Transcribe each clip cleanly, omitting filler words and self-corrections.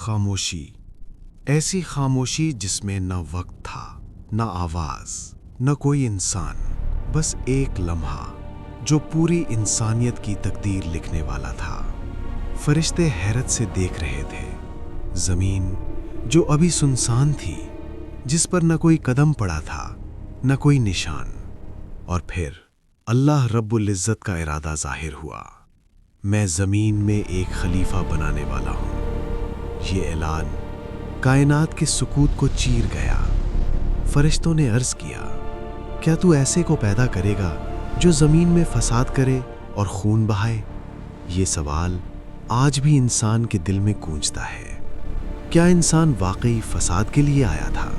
خاموشی، ایسی خاموشی جس میں نہ وقت تھا، نہ آواز، نہ کوئی انسان، بس ایک لمحہ جو پوری انسانیت کی تقدیر لکھنے والا تھا۔ فرشتے حیرت سے دیکھ رہے تھے۔ زمین جو ابھی سنسان تھی، جس پر نہ کوئی قدم پڑا تھا، نہ کوئی نشان، اور پھر اللہ رب العزت کا ارادہ ظاہر ہوا۔ میں زمین میں ایک خلیفہ بنانے والا ہوں۔ یہ اعلان کائنات کے سکوت کو چیر گیا۔ فرشتوں نے عرض کیا، کیا تو ایسے کو پیدا کرے گا جو زمین میں فساد کرے اور خون بہائے؟ یہ سوال آج بھی انسان کے دل میں گونجتا ہے۔ کیا انسان واقعی فساد کے لیے آیا تھا،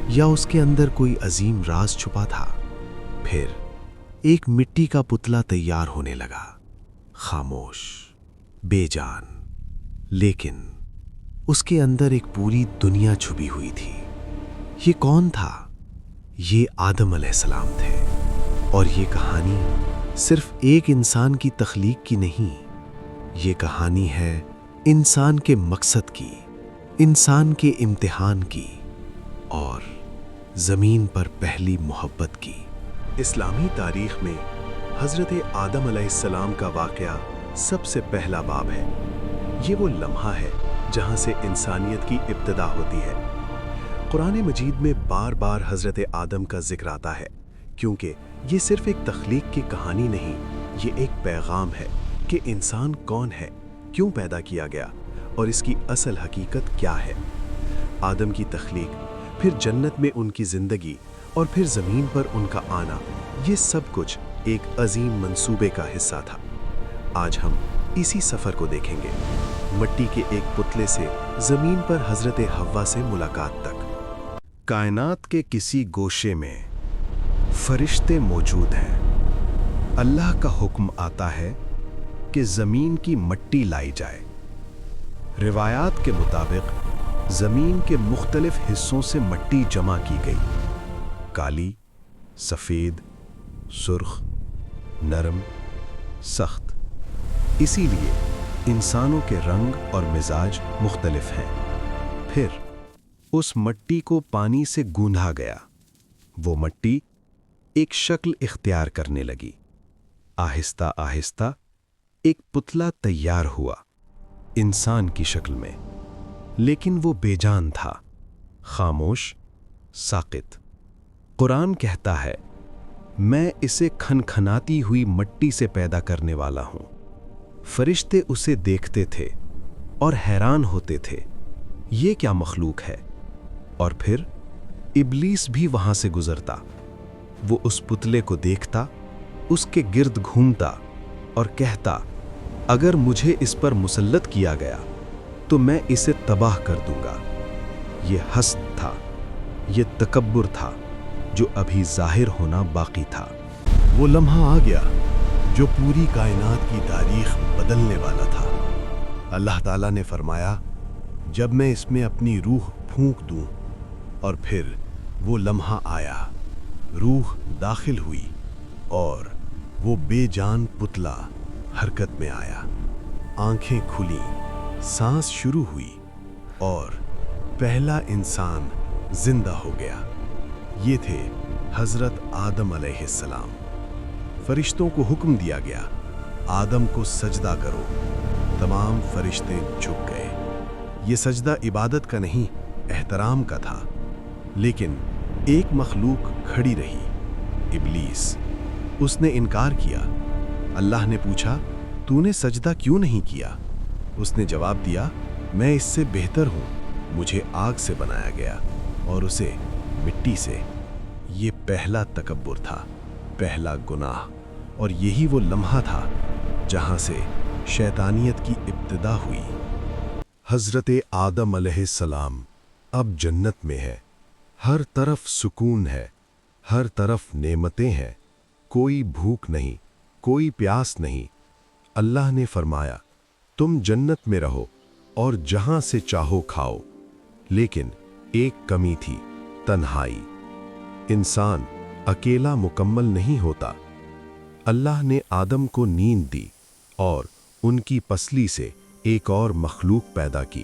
یا اس کے اندر کوئی عظیم راز چھپا تھا؟ پھر ایک مٹی کا پتلا تیار ہونے لگا، خاموش، بے جان، لیکن اس کے اندر ایک پوری دنیا چھپی ہوئی تھی۔ یہ کون تھا؟ یہ آدم علیہ السلام تھے، اور یہ کہانی صرف ایک انسان کی تخلیق کی نہیں، یہ کہانی ہے انسان کے مقصد کی، انسان کے امتحان کی، اور زمین پر پہلی محبت کی۔ اسلامی تاریخ میں حضرت آدم علیہ السلام کا واقعہ سب سے پہلا باب ہے۔ یہ وہ لمحہ ہے جہاں سے انسانیت کی ابتدا ہوتی ہے۔ قرآن مجید میں بار بار حضرت آدم کا ذکر آتا ہے، کیونکہ یہ صرف ایک تخلیق کی کہانی نہیں، یہ ایک پیغام ہے کہ انسان کون ہے، کیوں پیدا کیا گیا، اور اس کی اصل حقیقت کیا ہے۔ آدم کی تخلیق، پھر جنت میں ان کی زندگی، اور پھر زمین پر ان کا آنا، یہ سب کچھ ایک عظیم منصوبے کا حصہ تھا۔ آج ہم اسی سفر کو دیکھیں گے، مٹی کے ایک پتلے سے زمین پر حضرت حوا سے ملاقات تک۔ کائنات کے کسی گوشے میں فرشتے موجود ہیں۔ اللہ کا حکم آتا ہے کہ زمین کی مٹی لائی جائے۔ روایات کے مطابق زمین کے مختلف حصوں سے مٹی جمع کی گئی، کالی، سفید، سرخ، نرم، سخت۔ اسی لیے انسانوں کے رنگ اور مزاج مختلف ہیں۔ پھر اس مٹی کو پانی سے گوندھا گیا۔ وہ مٹی ایک شکل اختیار کرنے لگی۔ آہستہ آہستہ ایک پتلا تیار ہوا، انسان کی شکل میں، لیکن وہ بے جان تھا، خاموش، ساکت۔ قرآن کہتا ہے، میں اسے کھنکھناتی ہوئی مٹی سے پیدا کرنے والا ہوں۔ فرشتے اسے دیکھتے تھے اور حیران ہوتے تھے، یہ کیا مخلوق ہے؟ اور پھر ابلیس بھی وہاں سے گزرتا۔ وہ اس پتلے کو دیکھتا، اس کے گرد گھومتا اور کہتا، اگر مجھے اس پر مسلط کیا گیا تو میں اسے تباہ کر دوں گا۔ یہ حسد تھا، یہ تکبر تھا جو ابھی ظاہر ہونا باقی تھا۔ وہ لمحہ آ گیا جو پوری کائنات کی تاریخ بدلنے والا تھا۔ اللہ تعالیٰ نے فرمایا، جب میں اس میں اپنی روح پھونک دوں، اور پھر وہ لمحہ آیا، روح داخل ہوئی، اور وہ بے جان پتلا حرکت میں آیا۔ آنکھیں کھلیں، سانس شروع ہوئی، اور پہلا انسان زندہ ہو گیا۔ یہ تھے حضرت آدم علیہ السلام۔ فرشتوں کو حکم دیا گیا، آدم کو سجدہ کرو۔ تمام فرشتے جھک گئے۔ یہ سجدہ عبادت کا نہیں، احترام کا تھا۔ لیکن ایک مخلوق کھڑی رہی، ابلیس۔ اس نے انکار کیا۔ اللہ نے پوچھا، تو نے سجدہ کیوں نہیں کیا؟ اس نے جواب دیا، میں اس سے بہتر ہوں، مجھے آگ سے بنایا گیا اور اسے مٹی سے۔ یہ پہلا تکبر تھا، پہلا گناہ، اور یہی وہ لمحہ تھا جہاں سے شیطانیت کی ابتدا ہوئی۔ حضرت آدم علیہ السلام اب جنت میں ہے۔ ہر طرف سکون ہے، ہر طرف نعمتیں ہیں، کوئی بھوک نہیں، کوئی پیاس نہیں۔ اللہ نے فرمایا، تم جنت میں رہو اور جہاں سے چاہو کھاؤ، لیکن ایک کمی تھی، تنہائی۔ انسان اکیلا مکمل نہیں ہوتا۔ اللہ نے آدم کو نیند دی اور ان کی پسلی سے ایک اور مخلوق پیدا کی۔